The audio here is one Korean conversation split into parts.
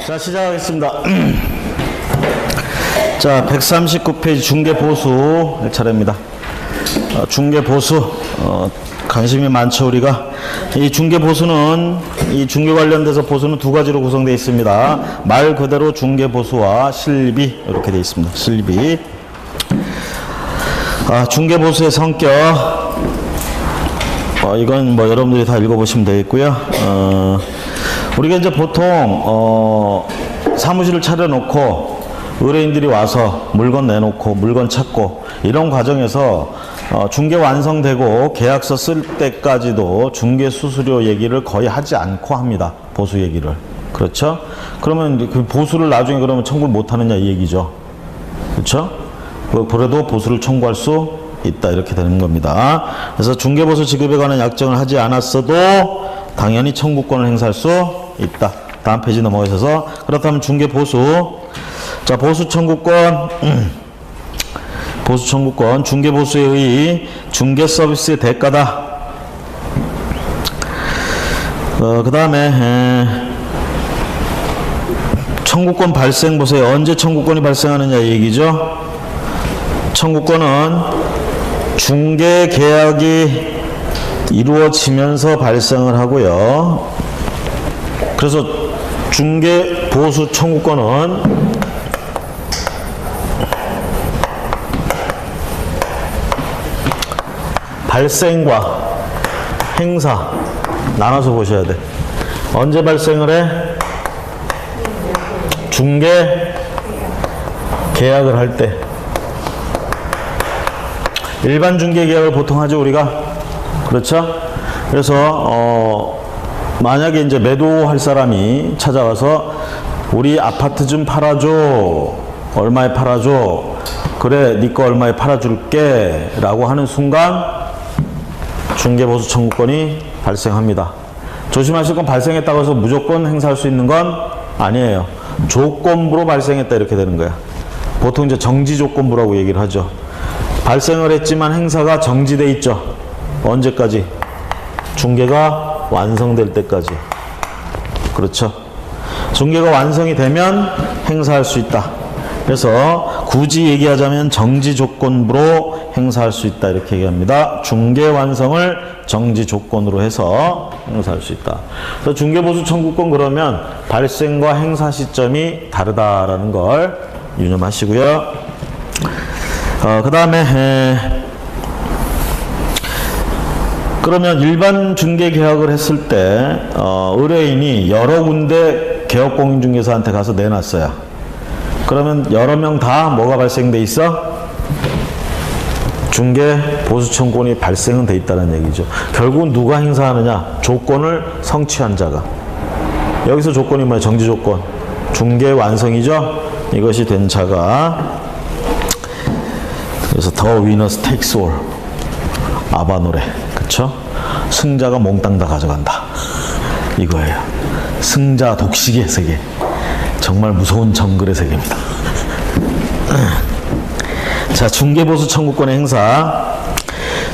자, 시작하겠습니다. 자, 139페이지 중개보수 차례입니다. 중개보수 관심이 많죠. 우리가 이 중개보수는 이 중개 관련돼서 보수는 두 가지로 구성되어 있습니다. 말 그대로 중개보수와 실비 이렇게 되어 있습니다. 실비. 중개보수의 성격 이건 뭐 여러분들이 다 읽어보시면 되겠고요. 우리가 이제 보통 사무실을 차려놓고 의뢰인들이 와서 물건 내놓고 물건 찾고 이런 과정에서 중개 완성되고 계약서 쓸 때까지도 중개 수수료 얘기를 거의 하지 않고 합니다. 보수 얘기를. 그렇죠? 그러면 그 보수를 나중에 그러면 청구를 못 하느냐 이 얘기죠. 그렇죠? 그래도 보수를 청구할 수 있다 이렇게 되는 겁니다. 그래서 중개보수 지급에 관한 약정을 하지 않았어도 당연히 청구권을 행사할 수 있다. 다음 페이지 넘어가셔서 그렇다면 중개보수. 자, 보수 청구권. 보수 청구권. 중개보수에 의해 중개 서비스의 대가다. 그 다음에 청구권 발생 보세요. 언제 청구권이 발생하느냐 이 얘기죠. 청구권은 중개 계약이 이루어지면서 발생을 하고요. 그래서 중개 보수 청구권은 발생과 행사 나눠서 보셔야 돼. 언제 발생을 해? 중개 계약을 할 때. 일반 중개 계약을 보통 하죠, 우리가. 그렇죠? 그래서 만약에 이제 매도할 사람이 찾아와서 우리 아파트 좀 팔아줘. 얼마에 팔아줘. 그래, 네 거 얼마에 팔아줄게. 라고 하는 순간 중개보수 청구권이 발생합니다. 조심하실 건 발생했다고 해서 무조건 행사할 수 있는 건 아니에요. 조건부로 발생했다 이렇게 되는 거야. 보통 이제 정지조건부라고 얘기를 하죠. 발생을 했지만 행사가 정지돼 있죠. 언제까지? 중개가 완성될 때까지. 그렇죠. 중개가 완성이 되면 행사할 수 있다. 그래서 굳이 얘기하자면 정지 조건부로 행사할 수 있다 이렇게 얘기합니다. 중개 완성을 정지 조건으로 해서 행사할 수 있다. 그래서 중개보수 청구권 그러면 발생과 행사 시점이 다르다라는 걸 유념하시고요. 그 다음에 그러면 일반 중개 계약을 했을 때 의뢰인이 여러 군데 개업공인중개사한테 가서 내놨어요. 그러면 여러 명 다 뭐가 발생돼 있어? 중개 보수 청구권이 발생은 돼 있다는 얘기죠. 결국은 누가 행사하느냐? 조건을 성취한 자가. 여기서 조건이 뭐야? 정지 조건. 중개 완성이죠. 이것이 된 자가. 그래서 더 위너스 테이크스 올. 아바 노래. 그쵸? 승자가 몽땅 다 가져간다. 이거예요. 승자 독식의 세계. 정말 무서운 정글의 세계입니다. 자, 중개보수 청구권의 행사.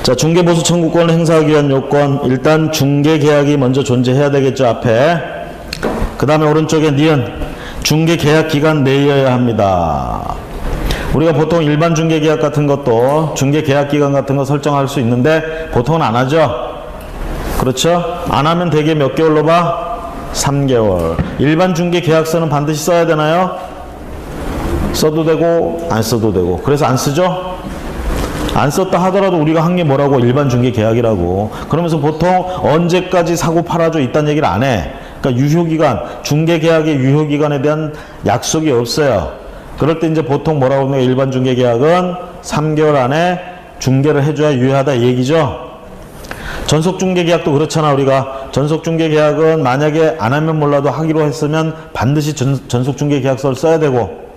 자, 중개보수 청구권을 행사하기 위한 요건. 일단 중개계약이 먼저 존재해야 되겠죠, 앞에. 그 다음에 오른쪽에 니은. 중개계약 기간 내여야 합니다. 우리가 보통 일반 중개계약 같은 것도 중개계약 기간 같은 거 설정할 수 있는데 보통은 안 하죠. 그렇죠? 안 하면 대개 몇 개월로 봐? 3개월. 일반 중개 계약서는 반드시 써야 되나요? 써도 되고 안 써도 되고. 그래서 안 쓰죠? 안 썼다 하더라도 우리가 한 게 뭐라고? 일반 중개 계약이라고. 그러면서 보통 언제까지 사고 팔아줘 이딴 얘기를 안 해. 그러니까 유효기간, 중개 계약의 유효기간에 대한 약속이 없어요. 그럴 때 이제 보통 뭐라고 하면 일반 중개 계약은 3개월 안에 중개를 해줘야 유효하다 이 얘기죠. 전속중개계약도 그렇잖아. 우리가 전속중개계약은 만약에 안 하면 몰라도 하기로 했으면 반드시 전속중개계약서를 써야 되고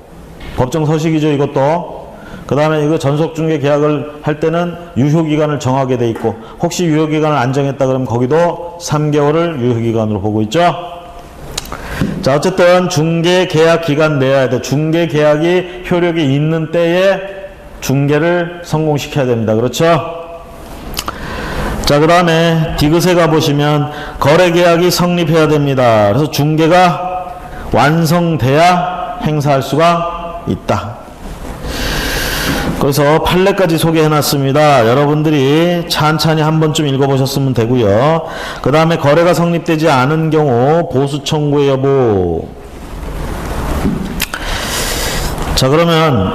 법정 서식이죠. 이것도. 그 다음에 이거 전속중개계약을 할 때는 유효기간을 정하게 돼 있고 혹시 유효기간을 안 정했다 그러면 거기도 3개월을 유효기간으로 보고 있죠. 자, 어쨌든 중개계약 기간 내야 돼. 중개계약이 효력이 있는 때에 중개를 성공시켜야 됩니다. 그렇죠? 자, 그 다음에 디귿에 가보시면 거래계약이 성립해야 됩니다. 그래서 중개가 완성돼야 행사할 수가 있다. 그래서 판례까지 소개해놨습니다. 여러분들이 찬찬히 한 번쯤 읽어보셨으면 되고요. 그 다음에 거래가 성립되지 않은 경우 보수 청구의 여부. 자, 그러면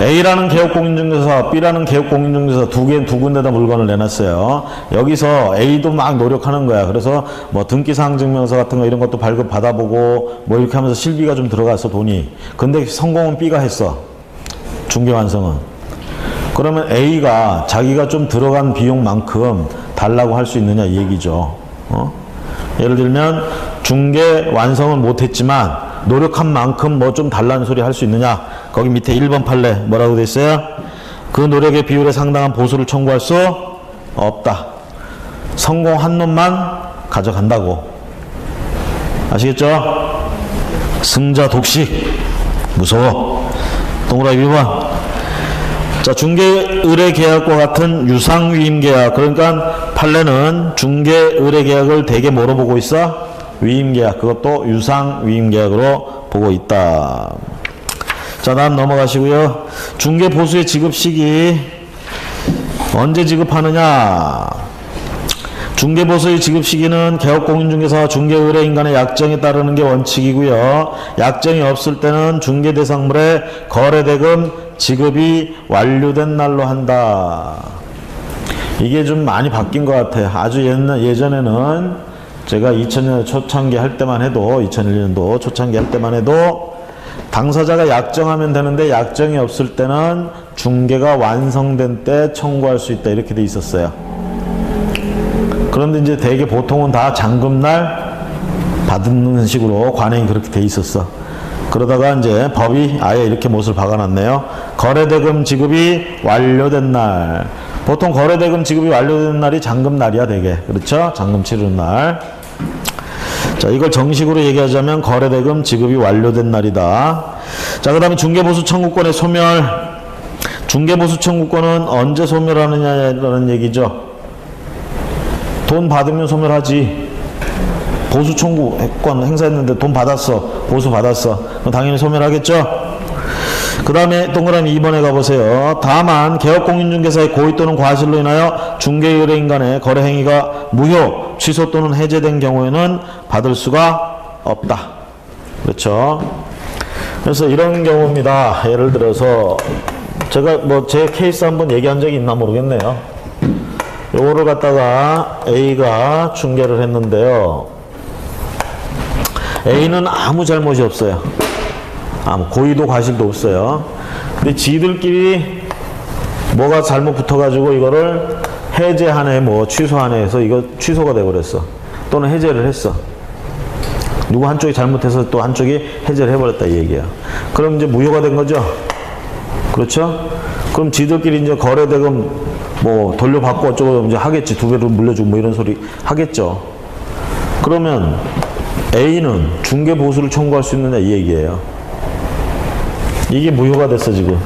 A라는 개업공인중개사, B라는 개업공인중개사 두 군데다 물건을 내놨어요. 여기서 A도 막 노력하는 거야. 그래서 뭐 등기사항증명서 같은 거 이런 것도 발급 받아보고 뭐 이렇게 하면서 실비가 좀 들어갔어, 돈이. 근데 성공은 B가 했어. 중개 완성은. 그러면 A가 자기가 좀 들어간 비용만큼 달라고 할 수 있느냐 이 얘기죠. 예를 들면 중개 완성은 못했지만 노력한 만큼 뭐 좀 달라는 소리 할 수 있느냐. 거기 밑에 1번 판례 뭐라고 돼 있어요? 그 노력의 비율에 상당한 보수를 청구할 수 없다. 성공한 놈만 가져간다고. 아시겠죠? 승자 독식. 무서워. 동그라미 1번. 자, 중개 의뢰 계약과 같은 유상 위임 계약. 그러니까 판례는 중개 의뢰 계약을 대개 뭐로 보고 있어? 위임 계약. 그것도 유상 위임 계약으로 보고 있다. 자, 다음 넘어가시고요. 중개 보수의 지급 시기 언제 지급하느냐? 중개 보수의 지급 시기는 개업공인중개사와 중개 의뢰인 간의 약정에 따르는 게 원칙이고요. 약정이 없을 때는 중개 대상물의 거래대금 지급이 완료된 날로 한다. 이게 좀 많이 바뀐 것 같아요. 아주 예전에는 제가 2000년 초창기 할 때만 해도 2001년도 초창기 할 때만 해도 당사자가 약정하면 되는데 약정이 없을 때는 중개가 완성된 때 청구할 수 있다 이렇게 돼 있었어요. 그런데 이제 대개 보통은 다 잔금날 받는 식으로 관행이 그렇게 돼 있었어. 그러다가 이제 법이 아예 이렇게 못을 박아놨네요. 거래대금 지급이 완료된 날. 보통 거래대금 지급이 완료된 날이 잔금날이야 되게. 그렇죠? 잔금 치르는 날. 자, 이걸 정식으로 얘기하자면 거래대금 지급이 완료된 날이다. 자, 그 다음에 중개보수 청구권의 소멸. 중개보수 청구권은 언제 소멸하느냐라는 얘기죠. 돈 받으면 소멸하지. 보수 청구권 행사했는데 돈 받았어. 보수 받았어. 그럼 당연히 소멸하겠죠. 그 다음에 동그라미 2번에 가보세요. 다만 개업공인중개사의 고의 또는 과실로 인하여 중개의뢰인 간의 거래행위가 무효, 취소 또는 해제된 경우에는 받을 수가 없다. 그렇죠. 그래서 이런 경우입니다. 예를 들어서 제가 뭐 제 케이스 한번 얘기한 적이 있나 모르겠네요. 요거를 갖다가 A가 중개를 했는데요. A는 아무 잘못이 없어요. 고의도 과실도 없어요. 근데 지들끼리 뭐가 잘못 붙어가지고 이거를 해제하네, 뭐 취소하네 해서 이거 취소가 돼버렸어. 또는 해제를 했어. 누구 한쪽이 잘못해서 또 한쪽이 해제를 해버렸다 이 얘기야. 그럼 이제 무효가 된 거죠. 그렇죠? 그럼 지들끼리 이제 거래대금 뭐 돌려받고 어쩌고 이제 하겠지. 두 배로 물려주고 뭐 이런 소리 하겠죠. 그러면 A는 중개보수를 청구할 수 있느냐 이 얘기예요. 이게 무효가 됐어 지금.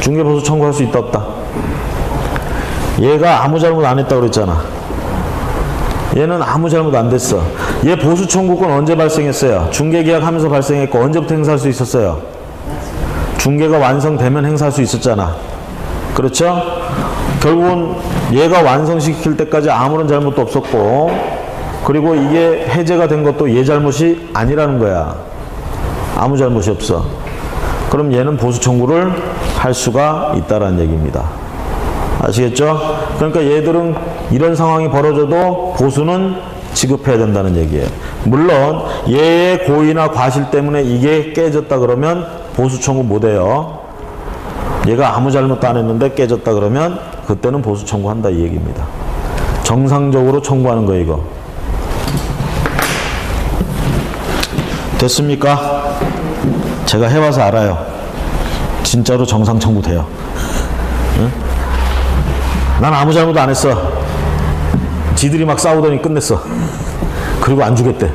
중개보수 청구할 수 있다 없다? 얘가 아무 잘못 안 했다고 그랬잖아. 얘는 아무 잘못 안 됐어. 얘 보수 청구권 언제 발생했어요? 중개계약 하면서 발생했고 언제부터 행사할 수 있었어요? 중개가 완성되면 행사할 수 있었잖아. 그렇죠? 결국은 얘가 완성시킬 때까지 아무런 잘못도 없었고, 그리고 이게 해제가 된 것도 얘 잘못이 아니라는 거야. 아무 잘못이 없어. 그럼 얘는 보수 청구를 할 수가 있다라는 얘기입니다. 아시겠죠? 그러니까 얘들은 이런 상황이 벌어져도 보수는 지급해야 된다는 얘기예요. 물론 얘의 고의나 과실 때문에 이게 깨졌다 그러면 보수 청구 못해요. 얘가 아무 잘못도 안 했는데 깨졌다 그러면 그때는 보수 청구한다 이 얘기입니다. 정상적으로 청구하는 거 이거. 됐습니까? 제가 해봐서 알아요. 진짜로 정상 청구 돼요. 응? 난 아무 잘못도 안 했어. 지들이 막 싸우더니 끝냈어. 그리고 안 주겠대.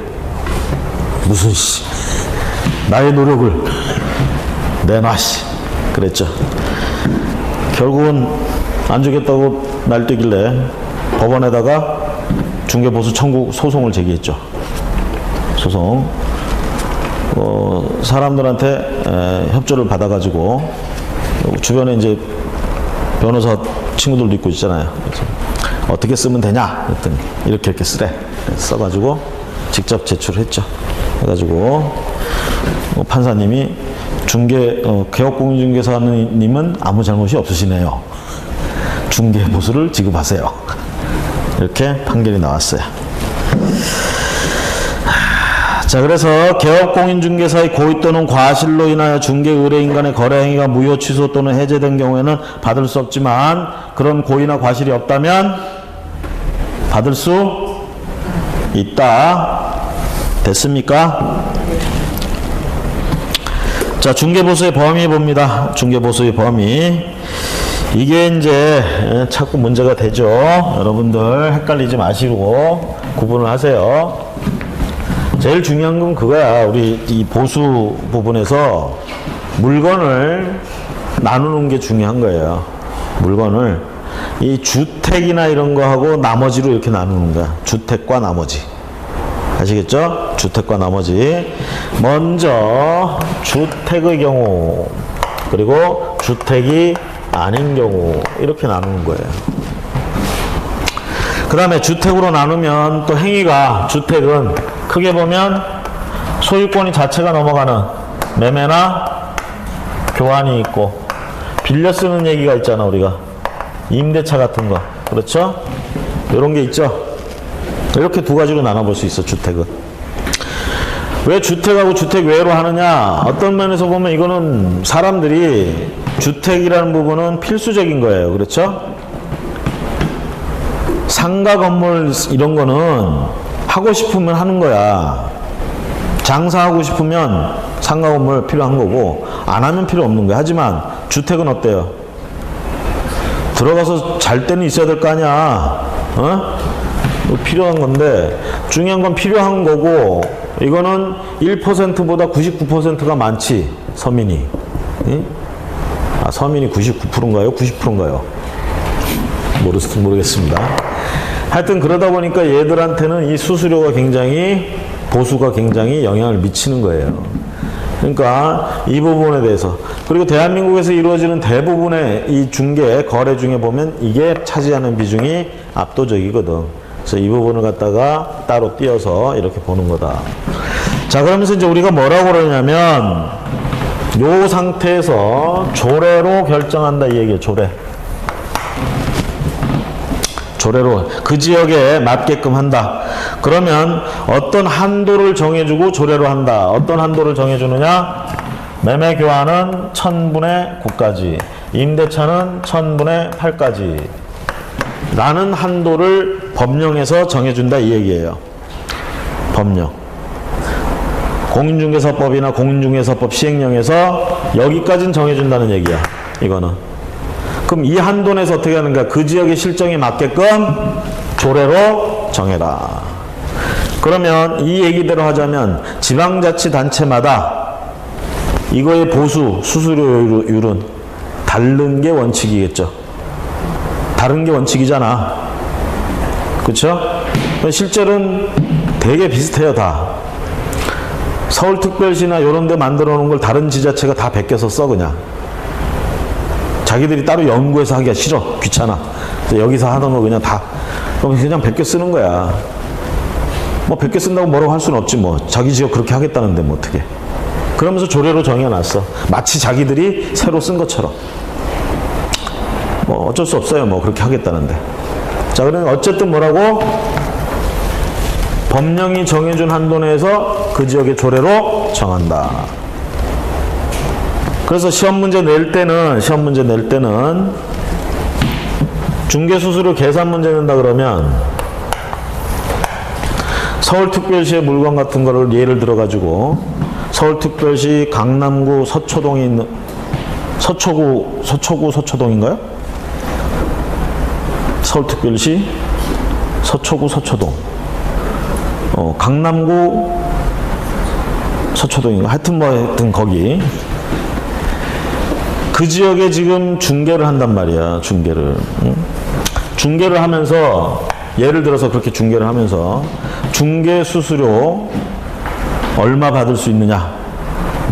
무슨 나의 노력을 내놔 그랬죠. 결국은 안 주겠다고 날뛰길래 법원에다가 중개보수 청구 소송을 제기했죠. 소송. 사람들한테 협조를 받아가지고 주변에 이제 변호사 친구들도 있고 있잖아요. 그래서 어떻게 쓰면 되냐 그랬더니 이렇게 쓰래. 써가지고 직접 제출했죠. 해가지고 판사님이 개업공인중개사님은 아무 잘못이 없으시네요. 중개보수를 지급하세요. 이렇게 판결이 나왔어요. 자, 그래서 개업공인중개사의 고의 또는 과실로 인하여 중개의뢰인 간의 거래행위가 무효 취소 또는 해제된 경우에는 받을 수 없지만 그런 고의나 과실이 없다면 받을 수 있다. 됐습니까? 자, 중개보수의 범위 봅니다. 중개보수의 범위. 이게 이제 자꾸 문제가 되죠. 여러분들 헷갈리지 마시고 구분을 하세요. 제일 중요한 건 그거야. 우리 이 보수 부분에서 물건을 나누는 게 중요한 거예요. 물건을 이 주택이나 이런 거하고 나머지로 이렇게 나누는 거야. 주택과 나머지. 아시겠죠? 주택과 나머지. 먼저 주택의 경우 그리고 주택이 아닌 경우 이렇게 나누는 거예요. 그 다음에 주택으로 나누면 또 행위가 주택은 크게 보면 소유권이 자체가 넘어가는 매매나 교환이 있고 빌려 쓰는 얘기가 있잖아. 우리가 임대차 같은 거 그렇죠? 이런 게 있죠. 이렇게 두 가지로 나눠볼 수 있어. 주택은 왜 주택하고 주택 외로 하느냐. 어떤 면에서 보면 이거는 사람들이 주택이라는 부분은 필수적인 거예요. 그렇죠? 상가 건물 이런 거는 하고 싶으면 하는 거야. 장사하고 싶으면 상가 건물 필요한 거고 안 하면 필요 없는 거야. 하지만 주택은 어때요? 들어가서 잘 때는 있어야 될 거 아니야. 필요한 건데 중요한 건 필요한 거고 이거는 1%보다 99%가 많지. 서민이. 서민이 99%인가요? 90%인가요? 모르겠습니다. 하여튼 그러다 보니까 얘들한테는 이 수수료가 굉장히 보수가 굉장히 영향을 미치는 거예요. 그러니까 이 부분에 대해서 그리고 대한민국에서 이루어지는 대부분의 이 중개 거래 중에 보면 이게 차지하는 비중이 압도적이거든. 그래서 이 부분을 갖다가 따로 띄어서 이렇게 보는 거다. 자, 그러면서 이제 우리가 뭐라고 그러냐면 요 상태에서 조례로 결정한다 이 얘기예요. 조례로 그 지역에 맞게끔 한다. 그러면 어떤 한도를 정해주고 조례로 한다. 어떤 한도를 정해주느냐? 매매 교환은 1000분의 9까지, 임대차는 1000분의 8까지 라는 한도를 법령에서 정해준다 이 얘기예요. 법령. 공인중개사법이나 공인중개사법 시행령에서 여기까지는 정해준다는 얘기야. 이거는. 그럼 이 한도 내에서 어떻게 하는가? 그 지역의 실정에 맞게끔 조례로 정해라. 그러면 이 얘기대로 하자면 지방자치단체마다 이거의 보수, 수수료율은 다른 게 원칙이겠죠. 다른 게 원칙이잖아. 그쵸? 실제로는 되게 비슷해요, 다. 서울특별시나 이런 데 만들어 놓은 걸 다른 지자체가 다 베껴서 써, 그냥. 자기들이 따로 연구해서 하기가 싫어. 귀찮아. 여기서 하던 거 그냥 다, 그냥 베껴 쓰는 거야. 뭐 베껴 쓴다고 뭐라고 할 수는 없지, 뭐. 자기 지역 그렇게 하겠다는데, 뭐 어떻게. 그러면서 조례로 정해놨어. 마치 자기들이 새로 쓴 것처럼. 뭐 어쩔 수 없어요. 뭐 그렇게 하겠다는데. 자, 그러면 어쨌든 뭐라고? 법령이 정해준 한도 내에서 그 지역의 조례로 정한다. 그래서 시험 문제 낼 때는 중개수수료 계산 문제 낸다 그러면 서울특별시의 물건 같은 거를 예를 들어가지고 서울특별시 강남구 서초동에 있는 서초동인가요? 서울특별시 서초동 강남구 서초동인가? 하여튼 거기 그 지역에 지금 중개를 한단 말이야. 중개를 하면서 예를 들어서 그렇게 중개를 하면서 중개 수수료 얼마 받을 수 있느냐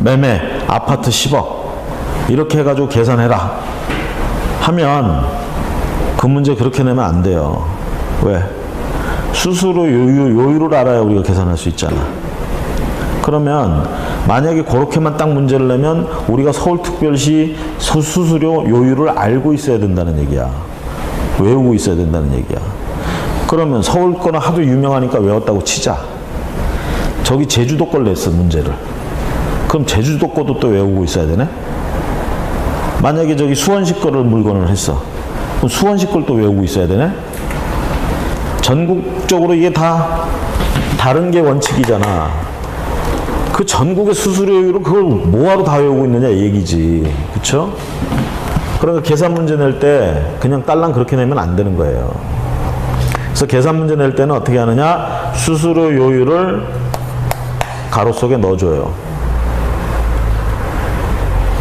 매매 아파트 10억 이렇게 해가지고 계산해라 하면 그 문제 그렇게 내면 안 돼요. 왜? 수수료 요율을 알아야 우리가 계산할 수 있잖아. 그러면 만약에 그렇게만 딱 문제를 내면 우리가 서울특별시 수수료 요율을 알고 있어야 된다는 얘기야. 외우고 있어야 된다는 얘기야. 그러면 서울 거는 하도 유명하니까 외웠다고 치자. 저기 제주도 걸 냈어, 문제를. 그럼 제주도 거도 또 외우고 있어야 되네? 만약에 저기 수원시 거를 물건을 했어. 그럼 수원시 걸 또 외우고 있어야 되네? 전국적으로 이게 다 다른 게 원칙이잖아. 그 전국의 수수료율을 그걸 뭐하러 다 외우고 있느냐 이 얘기지. 그쵸? 그러니까 계산 문제 낼 때 그냥 딸랑 그렇게 내면 안 되는 거예요. 그래서 계산 문제 낼 때는 어떻게 하느냐? 수수료 요율을 가로 속에 넣어줘요.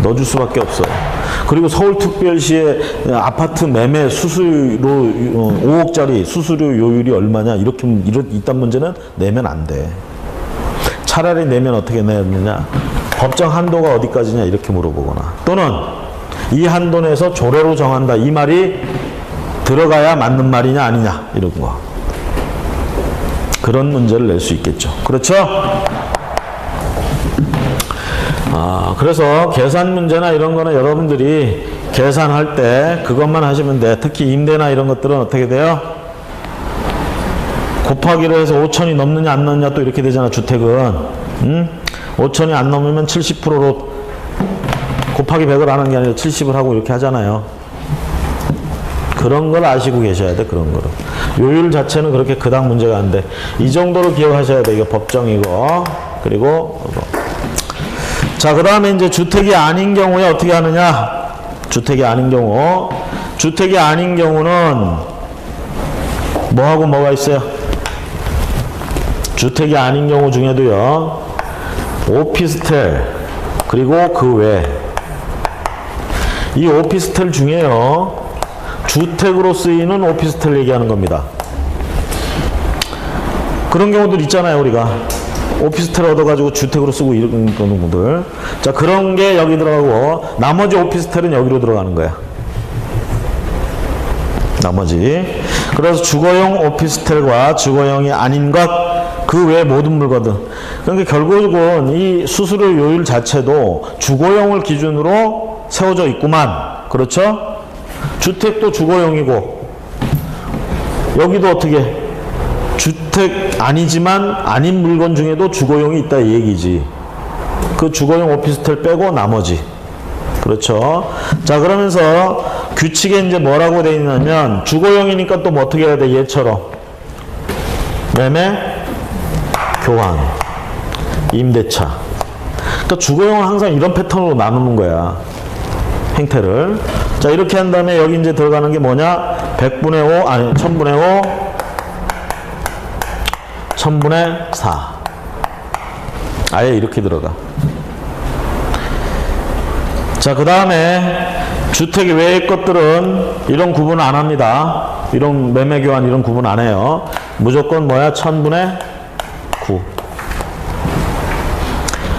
넣어줄 수밖에 없어요. 그리고 서울특별시의 아파트 매매 수수료 5억짜리 수수료 요율이 얼마냐 이렇게 이딴 문제는 내면 안 돼. 차라리 내면 어떻게 내느냐? 법정 한도가 어디까지냐 이렇게 물어보거나 또는 이 한도 내에서 조례로 정한다 이 말이 들어가야 맞는 말이냐 아니냐 이런 거. 그런 문제를 낼 수 있겠죠. 그렇죠? 그래서 계산 문제나 이런 거는 여러분들이 계산할 때 그것만 하시면 돼. 특히 임대나 이런 것들은 어떻게 돼요? 곱하기로 해서 5천이 넘느냐 안 넘느냐 또 이렇게 되잖아. 주택은 5천이 안 넘으면 70%로 곱하기 100을 하는 게 아니라 70을 하고 이렇게 하잖아요. 그런 걸 아시고 계셔야 돼. 그런 거를. 요율 자체는 그렇게 그닥 문제가 안 돼. 이 정도로 기억하셔야 돼. 이게 법정이고. 그리고 자, 그 다음에 이제 주택이 아닌 경우에 어떻게 하느냐? 주택이 아닌 경우. 주택이 아닌 경우는 뭐하고 뭐가 있어요? 주택이 아닌 경우 중에도요. 오피스텔 그리고 그 외. 이 오피스텔 중에요. 주택으로 쓰이는 오피스텔 얘기하는 겁니다. 그런 경우들 있잖아요, 우리가. 오피스텔 얻어가지고 주택으로 쓰고 이런 분들. 자, 그런 게 여기 들어가고, 나머지 오피스텔은 여기로 들어가는 거야. 나머지. 그래서 주거용 오피스텔과 주거용이 아닌 것, 그 외 모든 물건들. 그러니까 결국은 이 수수료 요율 자체도 주거용을 기준으로 세워져 있구만. 그렇죠? 주택도 주거용이고, 여기도 어떻게? 주택 아니지만 아닌 물건 중에도 주거용이 있다 이 얘기지. 그 주거용 오피스텔 빼고 나머지. 그렇죠. 자, 그러면서 규칙에 이제 뭐라고 돼 있냐면 주거용이니까 또 뭐 어떻게 해야 돼? 얘처럼 매매, 교환, 임대차. 그러니까 주거용은 항상 이런 패턴으로 나누는 거야. 행태를. 자, 이렇게 한 다음에 여기 이제 들어가는 게 뭐냐? 100분의 5 아니 1000분의 5 1000분의 4. 아예 이렇게 들어가. 자, 그 다음에 주택 외의 것들은 이런 구분 안 합니다. 이런 매매 교환 이런 구분 안 해요. 무조건 뭐야? 1000분의 9.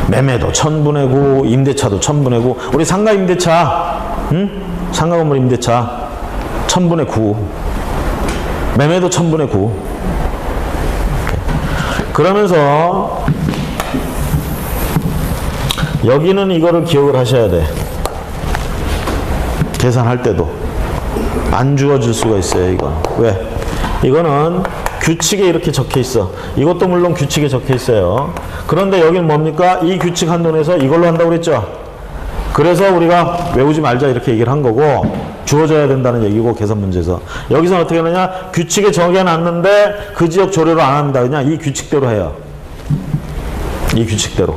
매매도 1000분의 9, 임대차도 1000분의 9. 우리 상가 임대차, 상가 건물 임대차 1000분의 9. 매매도 1000분의 9. 그러면서 여기는 이거를 기억을 하셔야 돼. 계산할 때도 안 주어질 수가 있어요. 이건 왜? 이거는 규칙에 이렇게 적혀 있어. 이것도 물론 규칙에 적혀 있어요. 그런데 여기는 뭡니까? 이 규칙 한도에서 이걸로 한다고 그랬죠. 그래서 우리가 외우지 말자 이렇게 얘기를 한 거고, 주어져야 된다는 얘기고, 계산 문제에서. 여기서는 어떻게 하느냐? 규칙에 정해놨는데 그 지역 조례로 안 합니다. 그냥 이 규칙대로 해요. 이 규칙대로.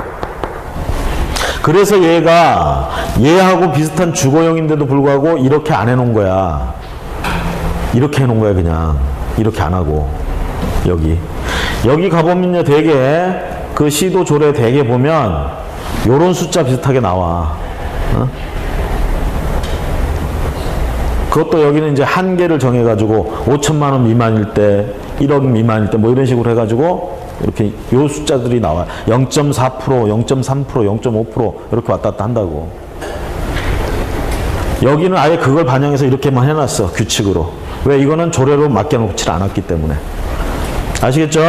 그래서 얘가 얘하고 비슷한 주거용인데도 불구하고 이렇게 안 해놓은 거야. 이렇게 해놓은 거야. 그냥 이렇게 안 하고. 여기 가보면요, 되게 그 시도 조례 되게 보면 요런 숫자 비슷하게 나와. 어? 그것도 여기는 이제 한계를 정해가지고 5천만 원 미만일 때, 1억 미만일 때 뭐 이런 식으로 해가지고 이렇게 요 숫자들이 나와요. 0.4%, 0.3%, 0.5% 이렇게 왔다 갔다 한다고. 여기는 아예 그걸 반영해서 이렇게만 해놨어. 규칙으로. 왜? 이거는 조례로 맡겨놓지 않았기 때문에. 아시겠죠?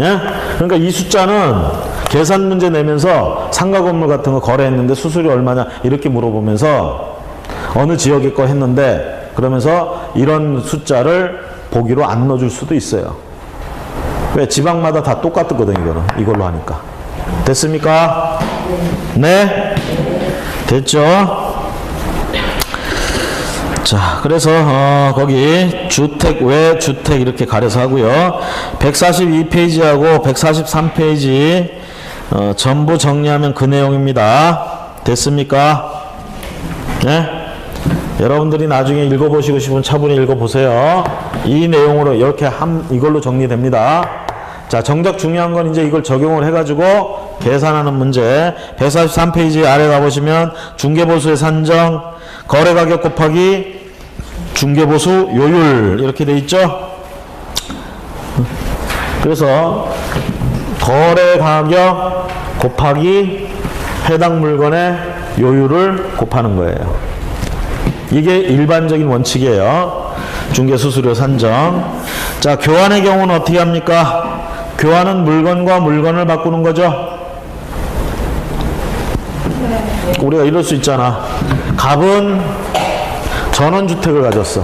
예? 그러니까 이 숫자는 계산 문제 내면서 상가 건물 같은 거 거래했는데 수수료 얼마냐 이렇게 물어보면서 어느 지역에 거 했는데 그러면서 이런 숫자를 보기로 안 넣어줄 수도 있어요. 왜? 지방마다 다 똑같거든 이거는. 이걸로 하니까. 됐습니까? 네? 됐죠? 자, 그래서 거기 주택, 외 주택 이렇게 가려서 하고요. 142페이지하고 143페이지 전부 정리하면 그 내용입니다. 됐습니까? 네? 여러분들이 나중에 읽어보시고 싶으면 차분히 읽어보세요. 이 내용으로 이렇게 이걸로 정리됩니다. 자, 정작 중요한 건 이제 이걸 적용을 해가지고 계산하는 문제. 143페이지 아래 가보시면 중개보수의 산정, 거래가격 곱하기 중개보수 요율 이렇게 돼 있죠. 그래서 거래가격 곱하기 해당 물건의 요율을 곱하는 거예요. 이게 일반적인 원칙이에요. 중개수수료 산정. 자, 교환의 경우는 어떻게 합니까? 교환은 물건과 물건을 바꾸는 거죠. 우리가 이럴 수 있잖아. 갑은 전원주택을 가졌어.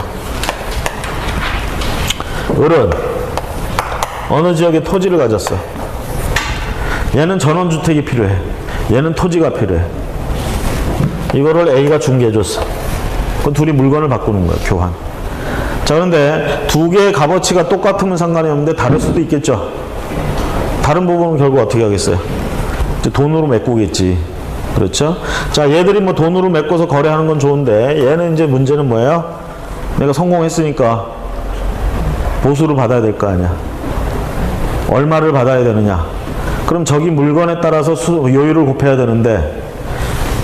을은 어느 지역에 토지를 가졌어. 얘는 전원주택이 필요해. 얘는 토지가 필요해. 이거를 A가 중개해줬어. 그럼 둘이 물건을 바꾸는 거야. 교환. 자, 그런데 두 개의 값어치가 똑같으면 상관이 없는데 다를 수도 있겠죠. 다른 부분은 결국 어떻게 하겠어요? 이제 돈으로 메꾸겠지. 그렇죠? 자, 얘들이 뭐 돈으로 메꿔서 거래하는 건 좋은데 얘는 이제 문제는 뭐예요? 내가 성공했으니까 보수를 받아야 될 거 아니야. 얼마를 받아야 되느냐? 그럼 저기 물건에 따라서 요율을 곱해야 되는데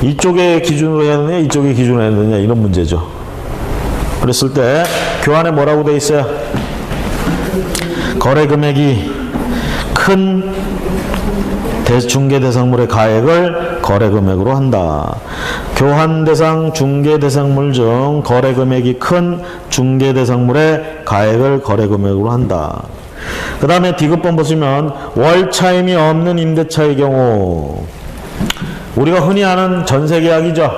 이쪽의 기준으로 해야 되느냐, 이쪽의 기준으로 해야 되느냐, 이런 문제죠. 그랬을 때 교환에 뭐라고 돼 있어요? 거래 금액이 큰 중개 대상물의 가액을 거래 금액으로 한다. 교환 대상 중개 대상물 중 거래 금액이 큰 중개 대상물의 가액을 거래 금액으로 한다. 그 다음에 D급번 보시면 월 차임이 없는 임대차의 경우, 우리가 흔히 아는 전세계약이죠.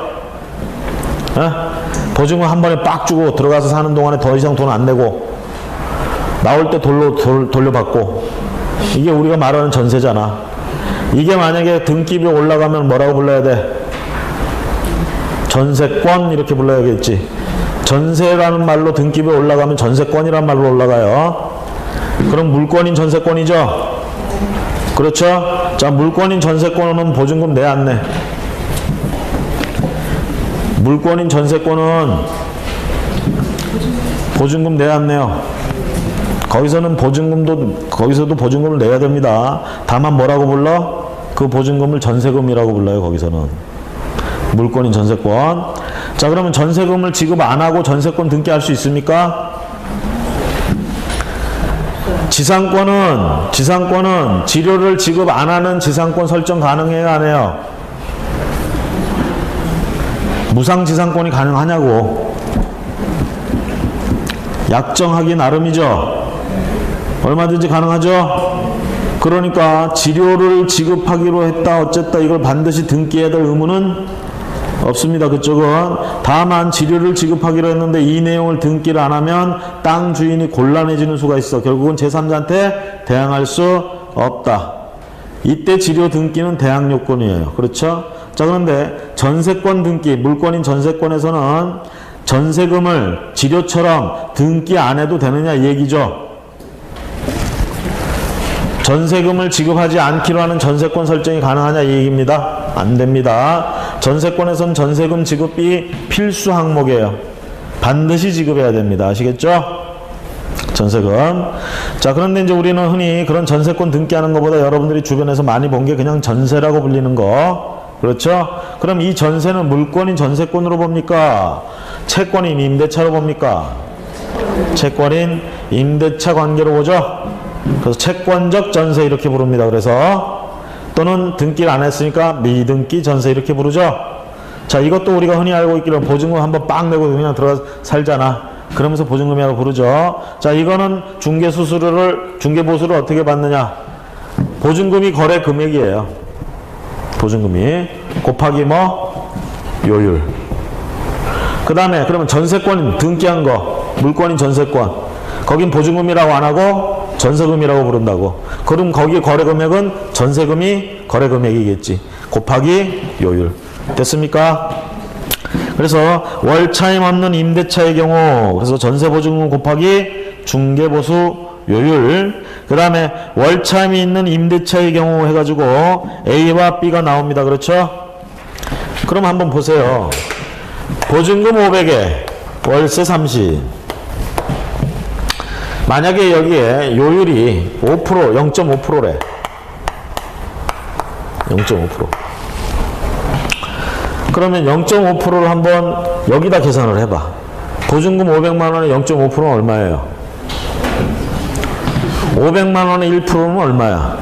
보증금 한 번에 빡 주고 들어가서 사는 동안에 더 이상 돈 안 내고 나올 때 돌려받고, 이게 우리가 말하는 전세잖아. 이게 만약에 등기비 올라가면 뭐라고 불러야 돼? 전세권 이렇게 불러야겠지. 전세라는 말로 등기비 올라가면 전세권이란 말로 올라가요. 그럼 물권인 전세권이죠. 그렇죠? 자, 물권인 전세권은 보증금 내 안 내? 물권인 전세권은 보증금 내 안 내요? 거기서도 보증금을 내야 됩니다. 다만 뭐라고 불러? 그 보증금을 전세금이라고 불러요. 거기서는 물권인 전세권. 자, 그러면 전세금을 지급 안 하고 전세권 등기할 수 있습니까? 지상권은 지료를 지급 안 하는 지상권 설정 가능해요, 안 해요? 무상지상권이 가능하냐고. 약정하기 나름이죠. 얼마든지 가능하죠. 그러니까 지료를 지급하기로 했다 어쨌다 이걸 반드시 등기해야 될 의무는 없습니다. 그쪽은. 다만 지료를 지급하기로 했는데 이 내용을 등기를 안 하면 땅 주인이 곤란해지는 수가 있어. 결국은 제3자한테 대항할 수 없다. 이때 지료 등기는 대항 요건이에요. 그렇죠? 자, 그런데 전세권 등기, 물권인 전세권에서는 전세금을 지료처럼 등기 안 해도 되느냐 이 얘기죠. 전세금을 지급하지 않기로 하는 전세권 설정이 가능하냐 이 얘기입니다. 안 됩니다. 전세권에서는 전세금 지급이 필수 항목이에요. 반드시 지급해야 됩니다. 아시겠죠? 전세금. 자, 그런데 이제 우리는 흔히 그런 전세권 등기하는 것보다 여러분들이 주변에서 많이 본 게 그냥 전세라고 불리는 거. 그렇죠? 그럼 이 전세는 물권인 전세권으로 봅니까? 채권인 임대차로 봅니까? 채권인 임대차 관계로 보죠? 그래서 채권적 전세 이렇게 부릅니다. 그래서 또는 등기를 안 했으니까 미등기 전세 이렇게 부르죠. 자, 이것도 우리가 흔히 알고 있기로 보증금 한번 빵 내고 그냥 들어가 살잖아. 그러면서 보증금이라고 부르죠. 자, 이거는 중개보수를 어떻게 받느냐? 보증금이 거래 금액이에요. 보증금이 곱하기 뭐? 요율. 그 다음에 그러면 전세권 등기한 거, 물권인 전세권, 거긴 보증금이라고 안 하고 전세금이라고 부른다고. 그럼 거기 거래 금액은 전세금이 거래 금액이겠지. 곱하기 요율. 됐습니까? 그래서 월차임 없는 임대차의 경우, 그래서 전세보증금 곱하기 중개보수 요율. 그 다음에 월차임이 있는 임대차의 경우 해가지고 A와 B가 나옵니다. 그렇죠? 그럼 한번 보세요. 보증금 500에 월세 30. 만약에 여기에 요율이 5%, 0.5%래. 0.5%. 그러면 0.5%를 한번 여기다 계산을 해봐. 보증금 500만 원에 0.5%는 얼마예요? 500만 원에 1%는 얼마야?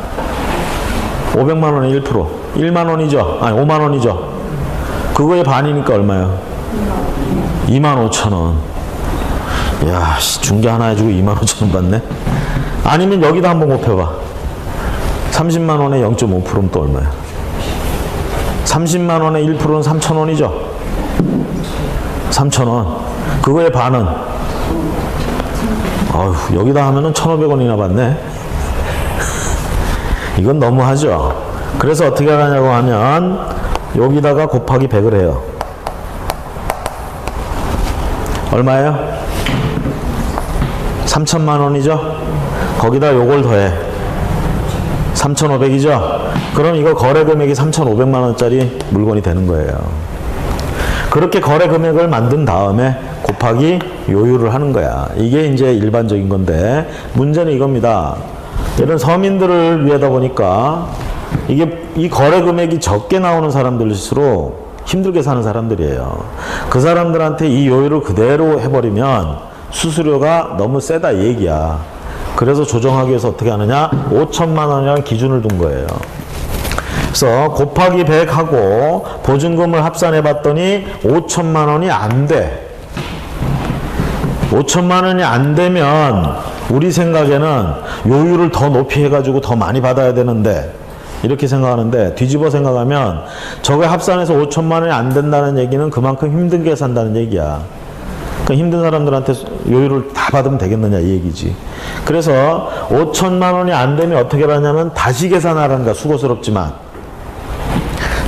500만 원에 1%. 1만 원이죠? 아니, 5만 원이죠? 그거의 반이니까 얼마야? 2만 5천 원. 야, 중개 하나 해주고 2만 5천 원 받네? 아니면 여기다 한번 곱해봐. 30만 원에 0.5%면 또 얼마야? 30만 원에 1%는 3천 원이죠? 3천 원. 그거의 반은? 어휴, 여기다 하면은 1,500원이나 받네? 이건 너무하죠? 그래서 어떻게 하냐고 하면, 여기다가 곱하기 100을 해요. 얼마예요? 3천만 원이죠? 거기다 요걸 더해. 3,500이죠? 그럼 이거 거래 금액이 3,500만 원짜리 물건이 되는 거예요. 그렇게 거래 금액을 만든 다음에 곱하기 요율을 하는 거야. 이게 이제 일반적인 건데, 문제는 이겁니다. 이런 서민들을 위하다 보니까 이게 이 거래 금액이 적게 나오는 사람들일수록 힘들게 사는 사람들이에요. 그 사람들한테 이 요율을 그대로 해버리면 수수료가 너무 세다 이 얘기야. 그래서 조정하기 위해서 어떻게 하느냐? 5천만 원이라는 기준을 둔 거예요. 그래서 곱하기 100하고 보증금을 합산해 봤더니 5천만 원이 안 돼. 5천만 원이 안 되면 우리 생각에는 요율을 더 높이 해가지고 더 많이 받아야 되는데, 이렇게 생각하는데, 뒤집어 생각하면 저거 합산해서 5천만 원이 안 된다는 얘기는 그만큼 힘들게 산다는 얘기야. 그러니까 힘든 사람들한테 요율을 다 받으면 되겠느냐 이 얘기지. 그래서 5천만 원이 안 되면 어떻게 하냐면 다시 계산하라는 거야. 수고스럽지만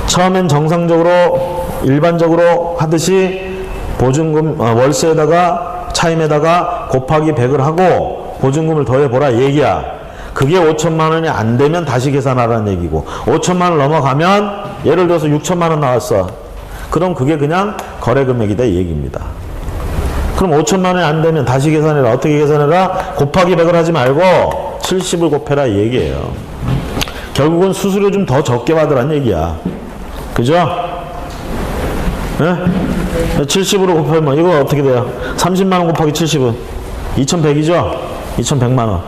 처음엔 정상적으로 일반적으로 하듯이 보증금 월세에다가 차임에다가 곱하기 100을 하고 보증금을 더해보라 이 얘기야. 그게 5천만 원이 안 되면 다시 계산하라는 얘기고, 5천만 원 넘어가면 예를 들어서 6천만 원 나왔어. 그럼 그게 그냥 거래 금액이다 이 얘기입니다. 그럼 5천만 원이 안 되면 다시 계산해라. 어떻게 계산해라? 곱하기 100을 하지 말고 70을 곱해라 이 얘기예요. 결국은 수수료 좀 더 적게 받으란 얘기야. 그죠? 네? 70으로 곱하면 이거 어떻게 돼요? 30만 원 곱하기 70은 2100이죠? 2100만 원.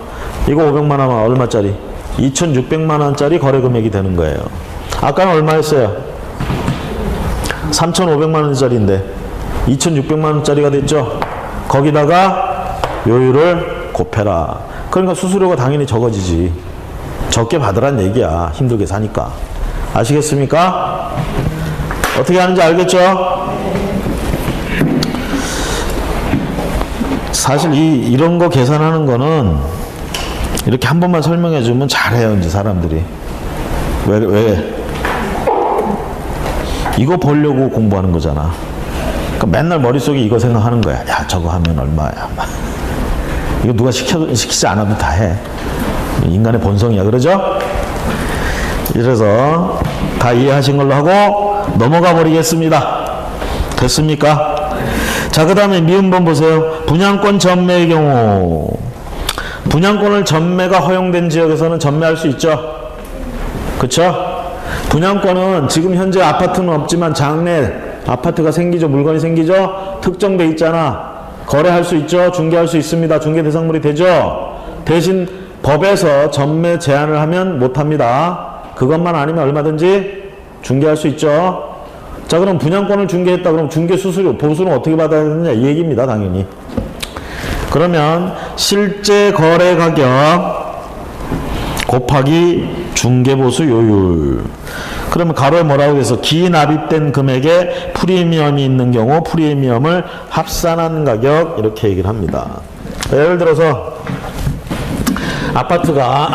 이거 500만 원 하면 얼마짜리? 2600만 원짜리 거래 금액이 되는 거예요. 아까는 얼마였어요? 3500만 원짜리인데 2600만 원짜리가 됐죠? 거기다가 요율을 곱해라. 그러니까 수수료가 당연히 적어지지. 적게 받으란 얘기야. 힘들게 사니까. 아시겠습니까? 어떻게 하는지 알겠죠? 사실 이런 거 계산하는 거는 이렇게 한 번만 설명해 주면 잘해요, 이제 사람들이. 왜? 이거 보려고 공부하는 거잖아. 그러니까 맨날 머릿속에 이거 생각하는 거야. 야, 저거 하면 얼마야. 이거 누가 시키지 않아도 다 해. 인간의 본성이야. 그러죠? 이래서 다 이해하신 걸로 하고 넘어가 버리겠습니다. 됐습니까? 자, 그 다음에 미음번 보세요. 분양권 전매의 경우. 분양권을 전매가 허용된 지역에서는 전매할 수 있죠? 그쵸? 분양권은 지금 현재 아파트는 없지만 장래 아파트가 생기죠. 물건이 생기죠. 특정돼 있잖아. 거래할 수 있죠. 중개할 수 있습니다. 중개 대상물이 되죠. 대신 법에서 전매 제한을 하면 못합니다. 그것만 아니면 얼마든지 중개할 수 있죠. 자, 그럼 분양권을 중개했다. 그럼 중개 수수료, 보수는 어떻게 받아야 되느냐 이 얘기입니다. 당연히. 그러면 실제 거래 가격 곱하기 중개보수 요율. 그러면 가로에 뭐라고 해서 기납입된 금액에 프리미엄이 있는 경우 프리미엄을 합산한 가격 이렇게 얘기를 합니다. 예를 들어서 아파트가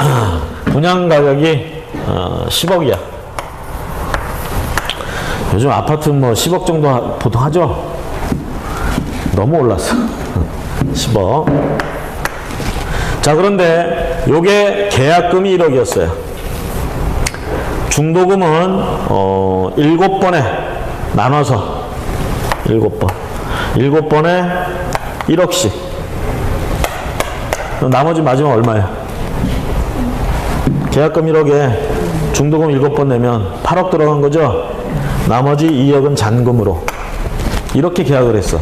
분양 가격이 10억이야. 요즘 아파트 뭐 10억 정도 보통 하죠? 너무 올랐어. 10억. 자, 그런데 요게 계약금이 1억이었어요. 중도금은 7번에 나눠서 7번에 1억씩. 나머지 마지막 얼마예요? 계약금 1억에 중도금 7번 내면 8억 들어간 거죠? 나머지 2억은 잔금으로. 이렇게 계약을 했어.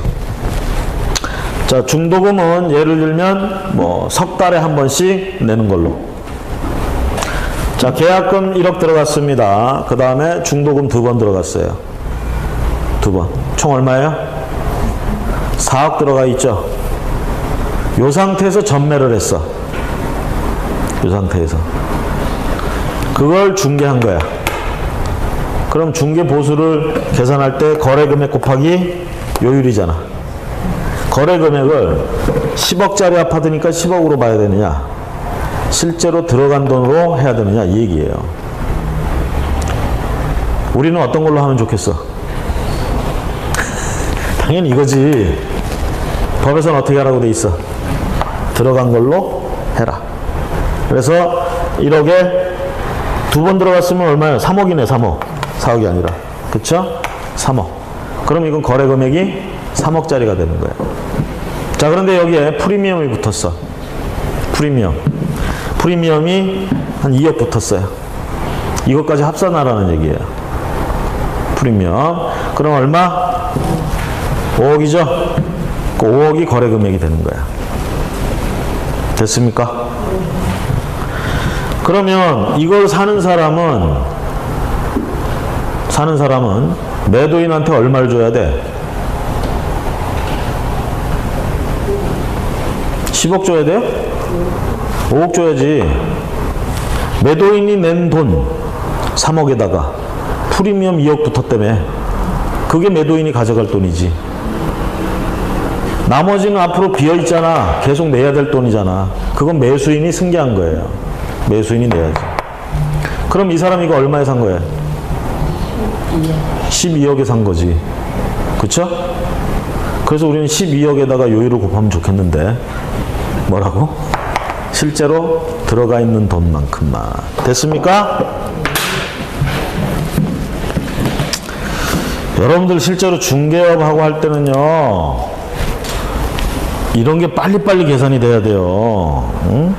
자, 중도금은 예를 들면 뭐 석 달에 한 번씩 내는 걸로. 자, 계약금 1억 들어갔습니다. 그 다음에 중도금 2번 들어갔어요. 2번. 총 얼마예요? 4억 들어가 있죠? 요 상태에서 전매를 했어. 요 상태에서. 그걸 중개한 거야. 그럼 중개 보수를 계산할 때 거래 금액 곱하기 요율이잖아. 거래 금액을 10억짜리 아파트니까 10억으로 봐야 되느냐, 실제로 들어간 돈으로 해야 되느냐 이 얘기예요. 우리는 어떤 걸로 하면 좋겠어? 당연히 이거지. 법에서는 어떻게 하라고 돼 있어? 들어간 걸로 해라. 그래서 1억에 2번 들어갔으면 얼마예요? 3억이네. 3억. 4억이 아니라. 그쵸? 3억. 그럼 이건 거래 금액이 3억짜리가 되는 거예요. 자, 그런데 여기에 프리미엄이 붙었어. 프리미엄이 한 2억 붙었어요. 이것까지 합산하라는 얘기예요. 프리미엄. 그럼 얼마? 5억이죠? 그 5억이 거래 금액이 되는 거야. 됐습니까? 그러면 이걸 사는 사람은 매도인한테 얼마를 줘야 돼? 10억 줘야 돼요? 5억 줘야지. 매도인이 낸 돈 3억에다가 프리미엄 2억 붙었다며. 그게 매도인이 가져갈 돈이지. 나머지는 앞으로 비어있잖아. 계속 내야 될 돈이잖아. 그건 매수인이 승계한 거예요. 매수인이 내야지. 그럼 이 사람 이거 얼마에 산 거예요? 12억에 산 거지. 그쵸? 그래서 우리는 12억에다가 요율을 곱하면 좋겠는데 뭐라고? 실제로 들어가 있는 돈만큼만. 됐습니까? 여러분들 실제로 중개업하고 할 때는요, 이런 게 빨리빨리 계산이 돼야 돼요. 응?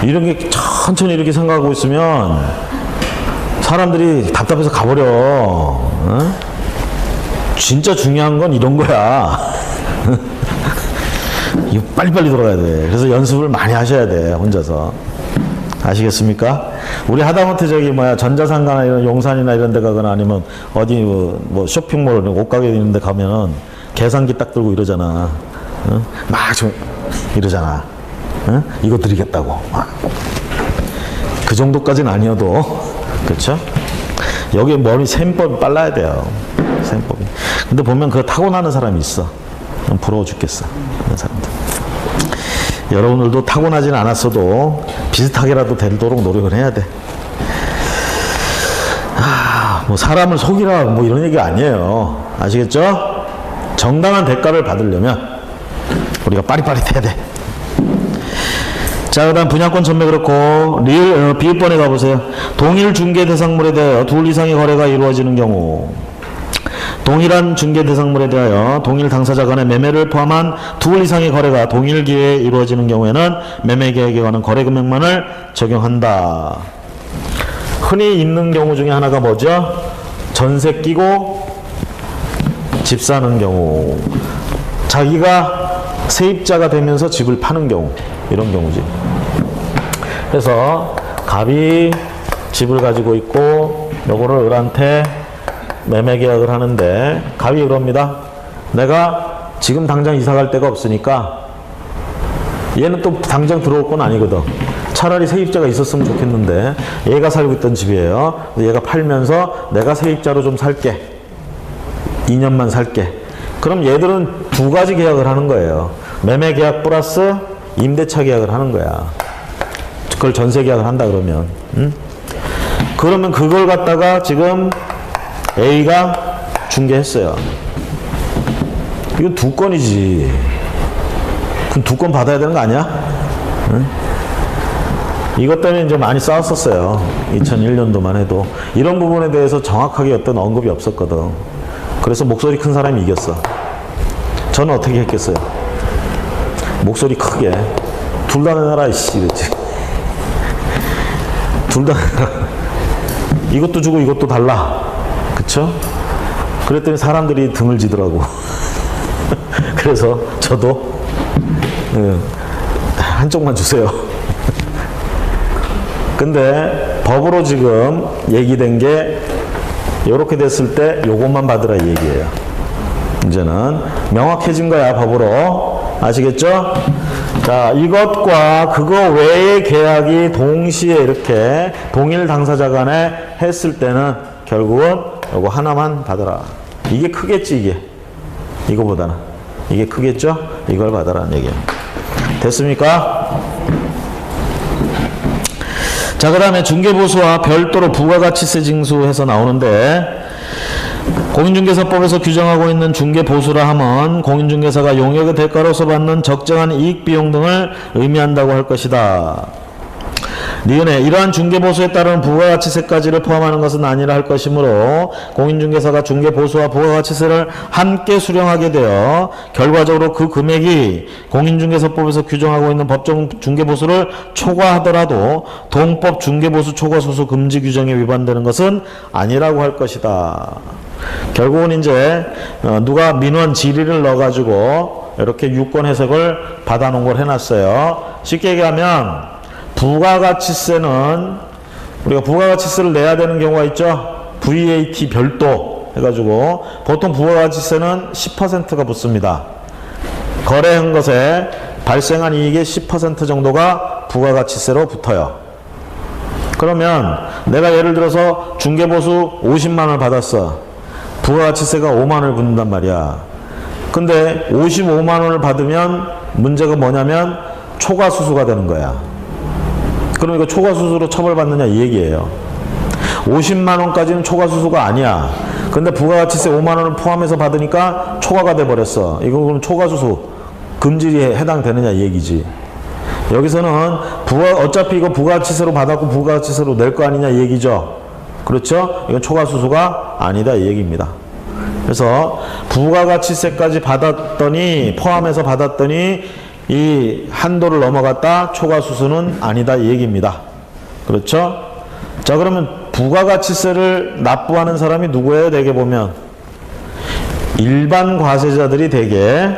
이런 게 천천히 이렇게 생각하고 있으면 사람들이 답답해서 가버려. 응? 진짜 중요한 건 이런 거야. 이거 빨리빨리 돌아가야 돼. 그래서 연습을 많이 하셔야 돼, 혼자서. 아시겠습니까? 우리 하다못해 전자상가나 이런 용산이나 이런 데 가거나 아니면 어디 뭐 쇼핑몰, 옷가게 있는 데 가면은 계산기 딱 들고 이러잖아. 응? 막 좀 이러잖아. 응? 이거 드리겠다고. 그 정도까지는 아니어도. 그렇죠? 여기 머리 셈법이 빨라야 돼요. 셈법이. 근데 보면 그거 타고나는 사람이 있어. 부러워 죽겠어. 그런 사람들. 여러분들도 타고나진 않았어도 비슷하게라도 되도록 노력을 해야 돼. 뭐 사람을 속이라 뭐 이런 얘기 아니에요. 아시겠죠? 정당한 대가를 받으려면 우리가 빠릿빠릿해야 돼. 자, 그 다음 분양권 전매 그렇고, 비읍번에 가보세요. 동일 중개 대상물에 대하여 둘 이상의 거래가 이루어지는 경우, 동일한 중개 대상물에 대하여 동일 당사자 간의 매매를 포함한 둘 이상의 거래가 동일 기회에 이루어지는 경우에는 매매 계약에 관한 거래 금액만을 적용한다. 흔히 있는 경우 중에 하나가 뭐죠? 전세 끼고 집 사는 경우. 자기가 세입자가 되면서 집을 파는 경우. 이런 경우지. 그래서 갑이 집을 가지고 있고 요거를 을한테 매매 계약을 하는데 갑이 그럽니다. 내가 지금 당장 이사 갈 데가 없으니까 얘는 또 당장 들어올 건 아니거든. 차라리 세입자가 있었으면 좋겠는데 얘가 살고 있던 집이에요. 얘가 팔면서 내가 세입자로 좀 살게. 2년만 살게. 그럼 얘들은 두 가지 계약을 하는 거예요. 매매 계약 플러스 임대차 계약을 하는 거야. 그걸 전세 계약을 한다 그러면. 응? 그러면 그걸 갖다가 지금 A가 중개했어요. 이건 두 건이지. 그럼 두 건 받아야 되는 거 아니야? 응? 이것 때문에 이제 많이 싸웠었어요. 2001년도만 해도. 이런 부분에 대해서 정확하게 어떤 언급이 없었거든. 그래서 목소리 큰 사람이 이겼어. 저는 어떻게 했겠어요? 목소리 크게. 둘 다 내놔라, 이씨. 이랬지. 둘 다 내놔라. 이것도 주고 이것도 달라. 그쵸? 그랬더니 사람들이 등을 지더라고. 그래서 저도 한쪽만 주세요. 근데 법으로 지금 얘기된 게 이렇게 됐을 때 요것만 받으라 이 얘기예요. 이제는 명확해진 거야, 법으로. 아시겠죠? 자, 이것과 그거 외의 계약이 동시에 이렇게 동일 당사자 간에 했을 때는 결국은 요거 하나만 받아라. 이게 크겠지, 이게. 이거보다는. 이게 크겠죠? 이걸 받아라는 얘기예요. 됐습니까? 자, 그 다음에 중개보수와 별도로 부가가치세 징수해서 나오는데, 공인중개사법에서 규정하고 있는 중개보수라 함은 공인중개사가 용역의 대가로서 받는 적정한 이익 비용 등을 의미한다고 할 것이다. 니은에 이러한 중개보수에 따른 부가가치세까지를 포함하는 것은 아니라 할 것이므로 공인중개사가 중개보수와 부가가치세를 함께 수령하게 되어 결과적으로 그 금액이 공인중개사법에서 규정하고 있는 법정 중개보수를 초과하더라도 동법 중개보수 초과소수 금지 규정에 위반되는 것은 아니라고 할 것이다. 결국은 이제 누가 민원 질의를 넣어가지고 이렇게 유권 해석을 받아놓은 걸 해놨어요. 쉽게 얘기하면 부가가치세는 우리가 부가가치세를 내야 되는 경우가 있죠. VAT 별도 해가지고 보통 부가가치세는 10%가 붙습니다. 거래한 것에 발생한 이익의 10% 정도가 부가가치세로 붙어요. 그러면 내가 예를 들어서 중개보수 50만 원을 받았어. 부가가치세가 5만 원을 붙는단 말이야. 근데 55만 원을 받으면 문제가 뭐냐면 초과수수가 되는 거야. 그럼 이거 초과수수로 처벌받느냐 이 얘기예요. 50만 원까지는 초과수수가 아니야. 근데 부가가치세 5만 원을 포함해서 받으니까 초과가 돼버렸어. 이거 그럼 초과수수 금지에 해당되느냐 이 얘기지. 여기서는 어차피 이거 부가가치세로 받았고 부가가치세로 낼 거 아니냐 이 얘기죠. 그렇죠? 이건 초과수수가 아니다 이 얘기입니다. 그래서 부가가치세까지 받았더니 포함해서 받았더니 이 한도를 넘어갔다 초과수수는 아니다 이 얘기입니다. 그렇죠? 자, 그러면 부가가치세를 납부하는 사람이 누구예요? 대개 보면 일반 과세자들이 대개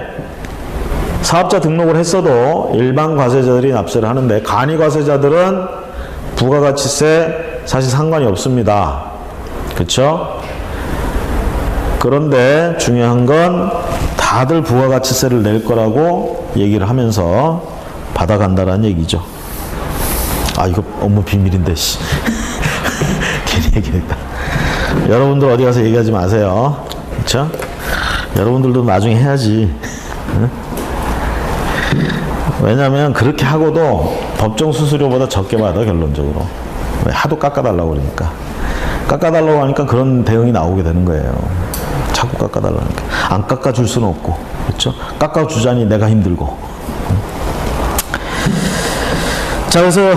사업자 등록을 했어도 일반 과세자들이 납세를 하는데 간이 과세자들은 부가가치세 사실 상관이 없습니다. 그렇죠? 그런데 중요한 건 다들 부가가치세를 낼 거라고 얘기를 하면서 받아간다라는 얘기죠. 아, 이거 업무 비밀인데, 씨. 괜히 얘기했다. 여러분들 어디 가서 얘기하지 마세요. 그쵸? 여러분들도 나중에 해야지. 응? 왜냐면 그렇게 하고도 법정 수수료보다 적게 받아, 결론적으로. 하도 깎아달라고 그러니까. 깎아달라고 하니까 그런 대응이 나오게 되는 거예요. 자꾸 깎아달라니까. 안 깎아줄 수는 없고. 그렇죠? 깎아주자니 내가 힘들고. 자, 그래서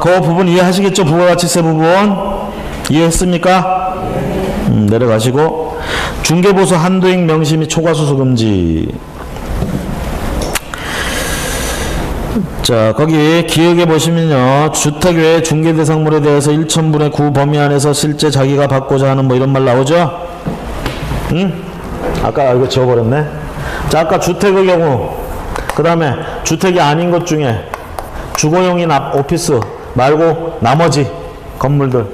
그 부분 이해하시겠죠? 부가가치세 부분 이해했습니까? 내려가시고 중개보수 한도익 명시 및 초과수수 금지. 자, 거기 기억해 보시면요, 주택 외 중개 대상물에 대해서 1천분의 9 범위 안에서 실제 자기가 받고자 하는 뭐 이런 말 나오죠? 응? 아까 이거 지워버렸네. 자, 아까 주택의 경우, 그 다음에 주택이 아닌 것 중에 주거용인 오피스 말고 나머지 건물들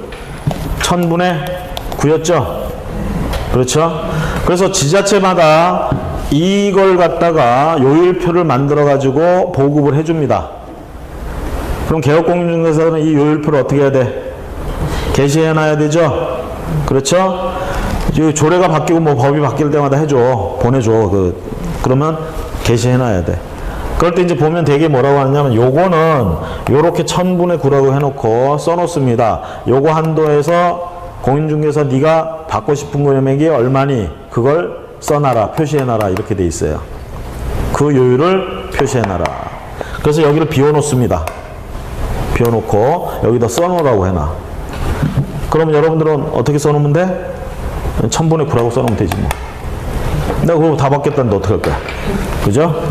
1000분의 9였죠. 그렇죠? 그래서 지자체마다 이걸 갖다가 요율표를 만들어 가지고 보급을 해줍니다. 그럼 개업공인중개사는 이 요율표를 어떻게 해야 돼? 게시해 놔야 되죠? 그렇죠? 조례가 바뀌고 뭐 법이 바뀔 때마다 해줘. 보내줘. 그러면 게시해 놔야 돼. 그럴 때 이제 보면 되게 뭐라고 하냐면 요거는 요렇게 1000분의 9라고 해놓고 써놓습니다. 요거 한도에서 공인중개사 네가 받고 싶은 금액이 얼마니 그걸 써놔라. 표시해놔라. 이렇게 돼 있어요. 그 요율을 표시해놔라. 그래서 여기를 비워놓습니다. 비워놓고 여기다 써놓으라고 해놔. 그러면 여러분들은 어떻게 써놓으면 돼? 1000분의 9라고 써놓으면 되지 뭐. 내가 그거 다 받겠다는데 어떡할 거야? 그죠?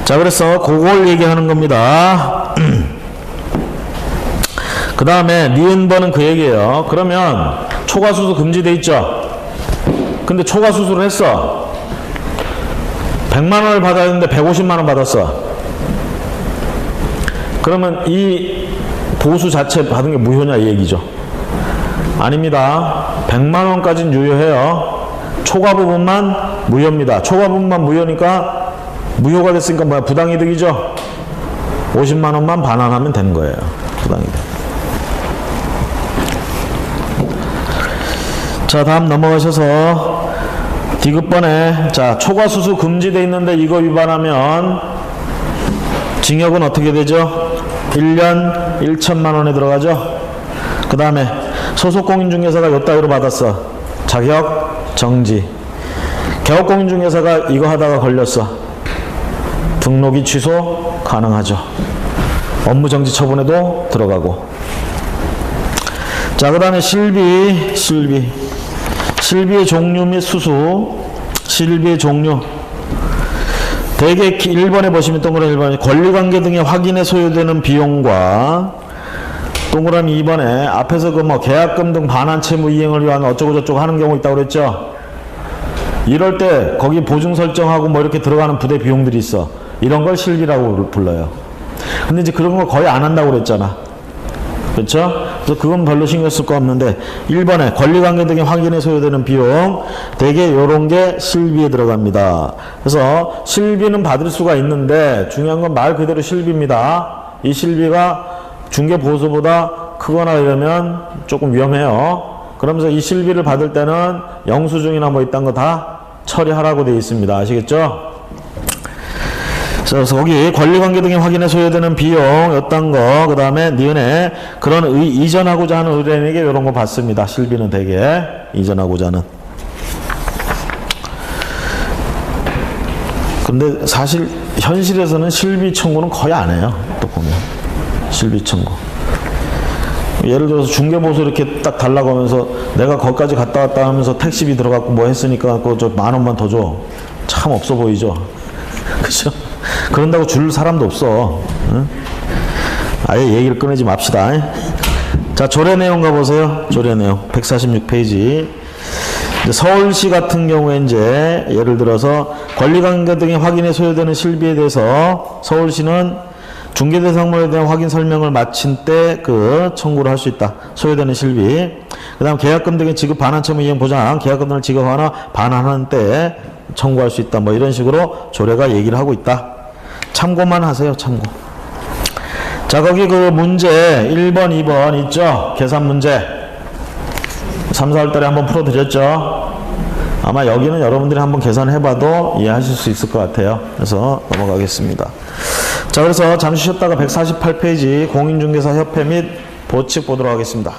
자, 그래서 그걸 얘기하는 겁니다. 그 다음에 니은번은 그 얘기예요. 그러면 초과수수 금지돼 있죠? 근데 초과수수를 했어. 100만원을 받아야 되는데 150만원 받았어. 그러면 이 보수 자체 받은 게 무효냐 이 얘기죠. 아닙니다. 100만원까지는 유효해요. 초과 부분만 무효입니다. 초과 부분만 무효니까 무효가 됐으니까 뭐야? 부당이득이죠. 50만원만 반환하면 되는 거예요. 부당이득. 자, 다음 넘어가셔서 디귿번에 자, 초과수수 금지돼 있는데 이거 위반하면 징역은 어떻게 되죠? 1년 1천만원에 들어가죠. 그 다음에 소속공인중개사가 요 따위로 받았어. 자격 정지. 개업공인중개사가 이거 하다가 걸렸어. 등록이 취소 가능하죠. 업무정지 처분에도 들어가고. 자, 그 다음에 실비의 종류 및 수수. 실비의 종류. 대개 1번에 보시면 동그라미 1번에 권리관계 등의 확인에 소요되는 비용과 동그라미 2번에 앞에서 그 뭐 계약금 등 반환 채무 이행을 위한 어쩌고저쩌고 하는 경우 있다고 그랬죠. 이럴 때 거기 보증 설정하고 뭐 이렇게 들어가는 부대 비용들이 있어. 이런 걸 실비라고 불러요. 근데 이제 그런 거 거의 안 한다고 그랬잖아. 그렇죠? 그래서 그건 별로 신경 쓸 거 없는데 1번에 권리관계 등의 확인에 소요되는 비용 대개 요런 게 실비에 들어갑니다. 그래서 실비는 받을 수가 있는데 중요한 건 말 그대로 실비입니다. 이 실비가 중개보수보다 크거나 이러면 조금 위험해요. 그러면서 이 실비를 받을 때는 영수증이나 뭐 이딴 거 다 처리하라고 되어 있습니다. 아시겠죠? 그래서 거기 권리관계 등의 확인에 소요되는 비용 어떤 거, 그 다음에 니은에 그런 이전하고자 하는 의뢰인에게 이런 거 받습니다. 실비는 대개 이전하고자 하는. 근데 사실 현실에서는 실비 청구는 거의 안 해요. 또 보면 실비 청구. 예를 들어서 중개보수 이렇게 딱 달라고 하면서 내가 거기까지 갔다 왔다 하면서 택시비 들어갔고 뭐 했으니까 그거 저 10,000원만 더 줘. 참 없어 보이죠? 그죠? 그런다고 줄 사람도 없어. 응? 아예 얘기를 꺼내지 맙시다. 자, 조례 내용 가보세요. 조례 내용 146페이지. 서울시 같은 경우에 이제 예를 들어서 권리관계 등의 확인에 소요되는 실비에 대해서 서울시는 중개대상물에 대한 확인 설명을 마친 때 그 청구를 할 수 있다. 소요되는 실비. 그 다음 계약금 등의 지급 반환 채무 이행 보장, 계약금 등을 지급하거나 반환하는 때 청구할 수 있다. 뭐 이런 식으로 조례가 얘기를 하고 있다. 참고만 하세요. 참고. 자, 거기 그 문제 1번, 2번 있죠? 계산 문제. 3, 4월 달에 한번 풀어드렸죠? 아마 여기는 여러분들이 한번 계산해봐도 이해하실 수 있을 것 같아요. 그래서 넘어가겠습니다. 자, 그래서 잠시 쉬었다가 148페이지 공인중개사 협회 및 보칙 보도록 하겠습니다.